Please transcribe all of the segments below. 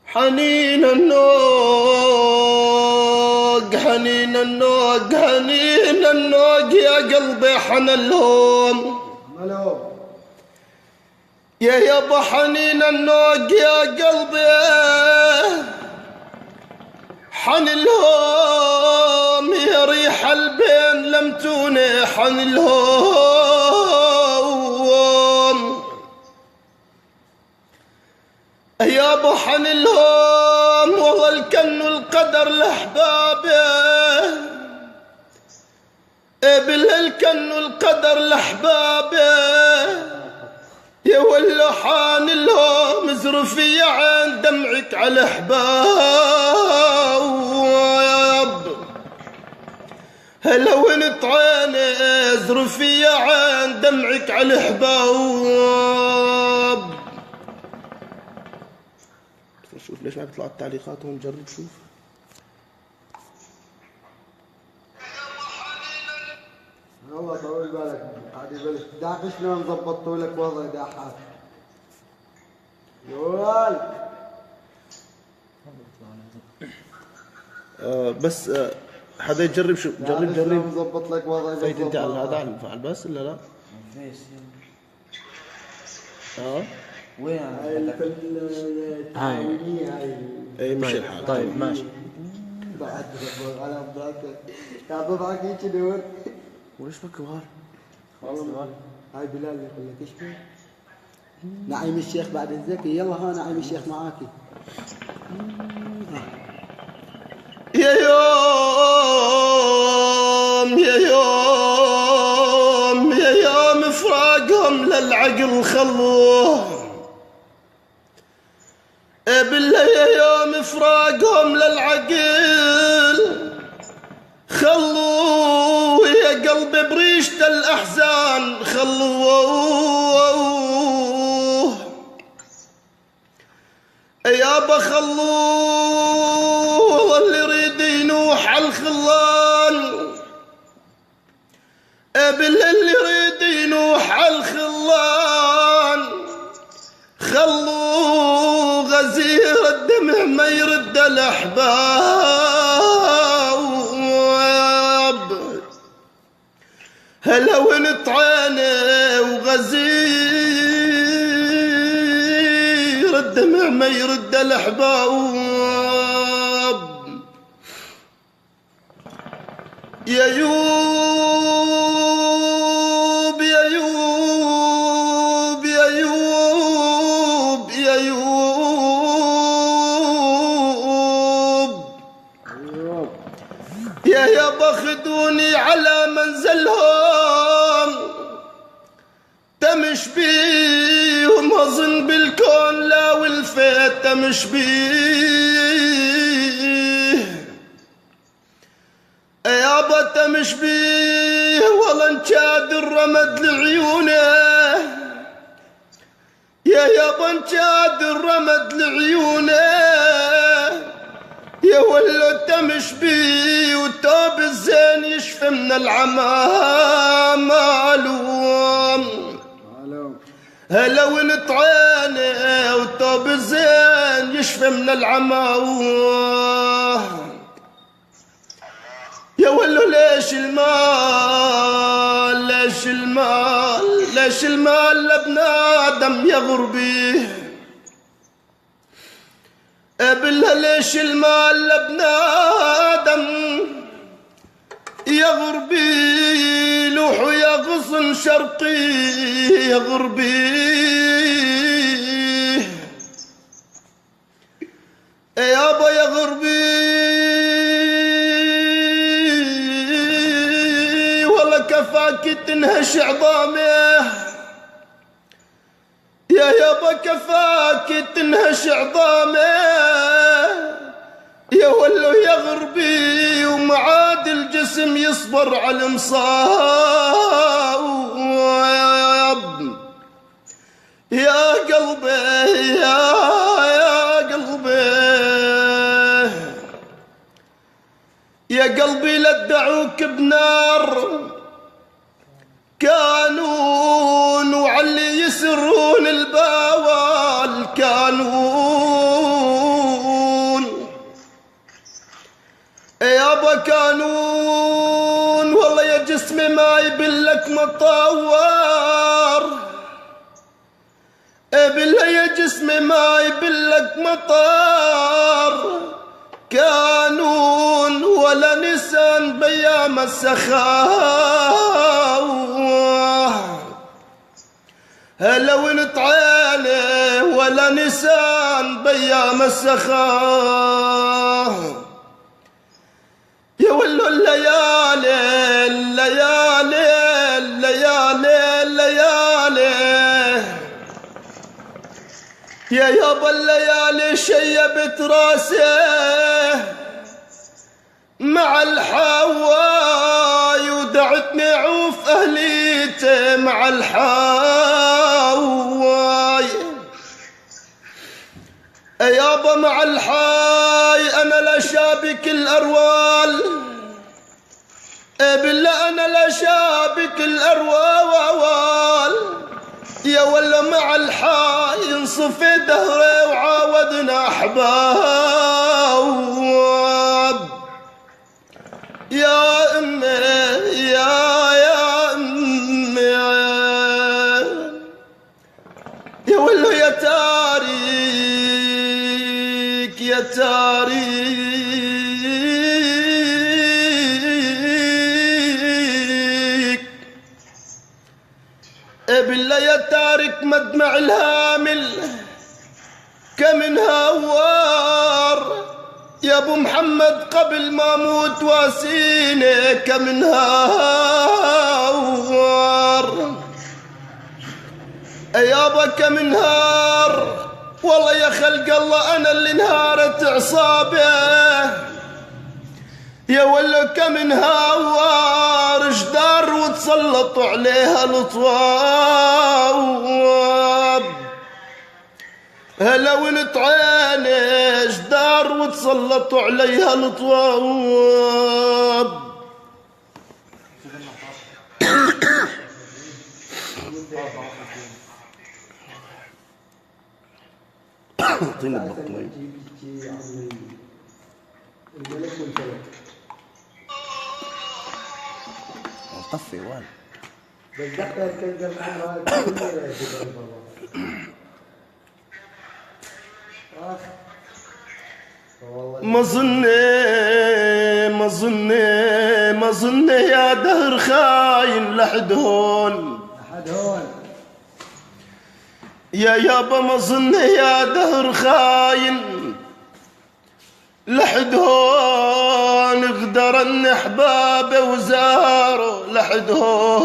حنين النوق حنين النوق حنين النوق يا قلبي حن الهوم يا يابا حنين النوق يا قلبي حن الهوم يا ريح البين لمتوني حن الهوم يابا حن الهوم والله الكن القدر لحبابه بالكن القدر لحبابه يا ولا حان الهوم ازرفي يا عين دمعك على حباب هلا وانت عيني ازرفي يا عين دمعك على حباب. شوف ليش ما بيطلعوا التعليقات ونجرب شوف. والله طول بالك عادي بلش دعكشنا نظبطوا لك وضع داحات يوال بس حدا يجرب شو جرب نظبط لك وضع فايت انت على هذا على البس ولا لا؟ وين هاي التعاونية هاي اي مش الحال. طيب ماشي بعد على بضعتك يا بضعك هيك دور وليش بكبار؟ والله هاي بلال يقول لك ايش فيه؟ نعيم الشيخ بعد الزكي يلا ها نعيم الشيخ معاكي. يا يوم يا يوم يا يوم فراقهم للعقل خلوه بالله يا يوم فراقهم للعقل خلوه يا قلبي بريشة الأحزان خلوه يابا خلوه اللي يريد ينوح على الخلان باللي يريد ينوح على الخلان خلوه غزير الدمع ما يرد الأحباب هلا وانت عيني وغزير الدمع ما يرد الأحباب. يا يوب يا يوب يا يوب يا يوب يا يابا خذوني على منزلهم تمش بيهم اظن بالكون لا والفيت تمش بيه يابا تمش بيه والله انشاد الرمد لعيونه يا يابا انشاد الرمد لعيونه يا ولا تمش بيه وتوب الزين يشفى من العمى معلوم هلا وانت عيني وتوب الزين يشفى من العمى يا ولو ليش المال ليش المال ليش المال لابن آدم يغر بيه بالله ليش المال لابن آدم يغر بيه لوح يا غصن شرقي يغر بيه يابا يغر بيه والله كفاك تنهش عظامه يا يابا كفاك تنهش عظامه يا ولو يغر بي ومعاد الجسم يصبر على المصاب يا قلبي يا قلبي يا قلبي لا تدعوك بنار كانون وعلي يسرون البوال كانون يابا كانون والله يا جسمي ما يبلك مطور بالله يا جسمي ما يبلك مطر كانون ولا نسان بيام السخاء هلا ونت عيني ولا نسان بيام السخاء يا ولو الليالي الليالي الليالي الليالي يا يابا الليالي شيبت راسه مع الحواي ودعتني عوف أهليته مع الحواي يابا مع الحاي أنا لا شابك الأروال بالله أنا لا شابك الأروال يا ولا مع الحاي انصفي دهري وعاودنا أحباب يا أمي يا أمي يا ولا يا تاريك يا تاريك بالله يا تارك مدمع الهامل كمن هوار يا ابو محمد قبل ما موت واسيني كمن هوار يابا كمن هار والله يا خلق الله انا اللي انهارت عصابه يا ولا كم هوار جدار وتسلطوا عليها الطواب هلا ونت عيني جدار وتسلطوا عليها الطواب اعطيني البطمين الملك والفلك طفي وين بس دخل كنز الحمراء ما ظني يا دهر خاين لحد هون يا يابا ما ظني يا دهر خاين لحد هون غدرن احبابه وزاره لحد هون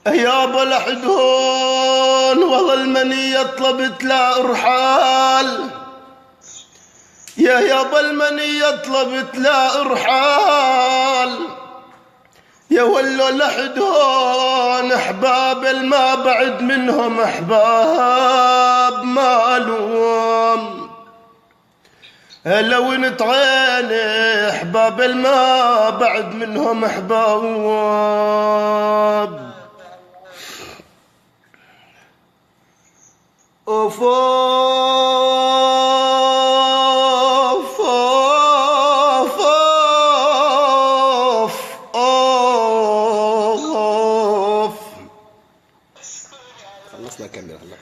يابا لحد هون والله المنية طلبت لا ارحال يا يابا المنية طلبت لا ارحال يا ولو لحد هون احباب الما بعد منهم احباب مالوم لو نتعاني احباب الما بعد منهم احباب اوف اوف اوف اوف اوف خلصنا كمل هلا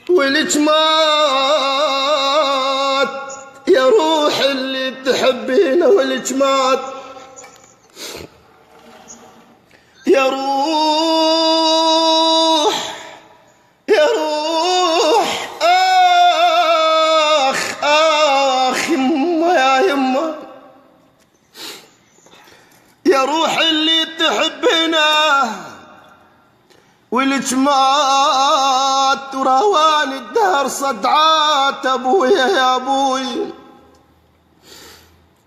ولك مات يا روح اللي تحبينه ولك مات يا روح يا روح آخ آخ يما يا يما يا روح اللي تحبنا ولك مات وروان الدهر صدعات أبويا يا أبوي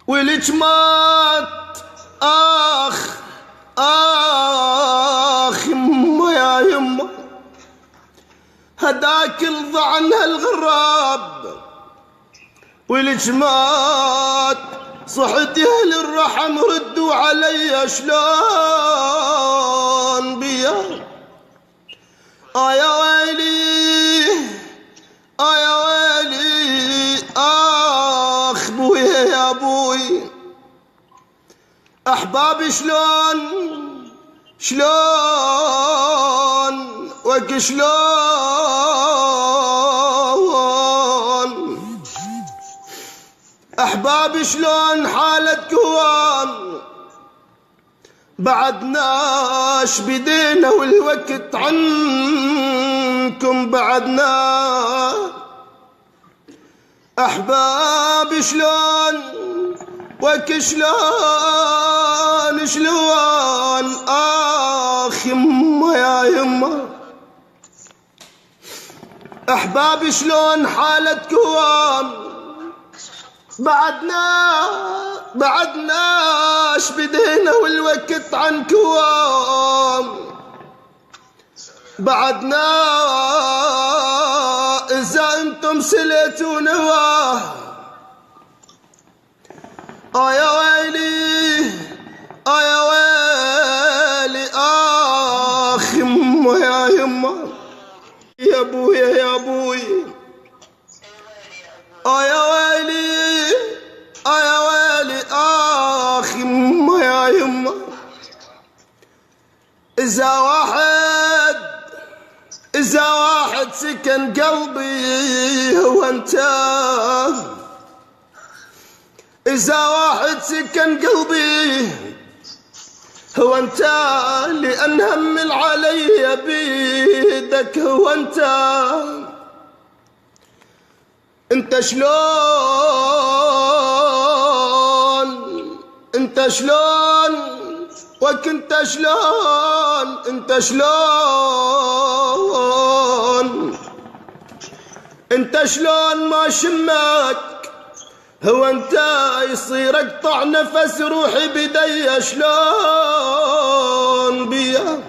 ولك مات آخ آخ يما يا يما هداك الضعن هالغراب والجماد صحت اهل الرحم ردوا علي شلون بيا يا ويلي يا ويلي اخ بويا يا ابوي احبابي شلون وك شلون احبابي شلون حالتكم بعدناش بدينا والوقت عنكم بعدنا احبابي شلون وك شلون اخ يما يا يما احبابي شلون حالتكم بعدناش بدينا والوقت عنكم بعدنا اذا انتم سليتوا نواه يا ويلي يا ويلي اخ يما يا يما يا ابويا يا ابوي يا ويلي يا ويلي اخ يما يا يما اذا واحد سكن قلبي هو انت اذا واحد سكن قلبي هو انت لان هم علي بيدك هو انت شلون وكنت شلون انت شلون ما شمك هو انت يصير اقطع نفس روحي بدي شلون بيا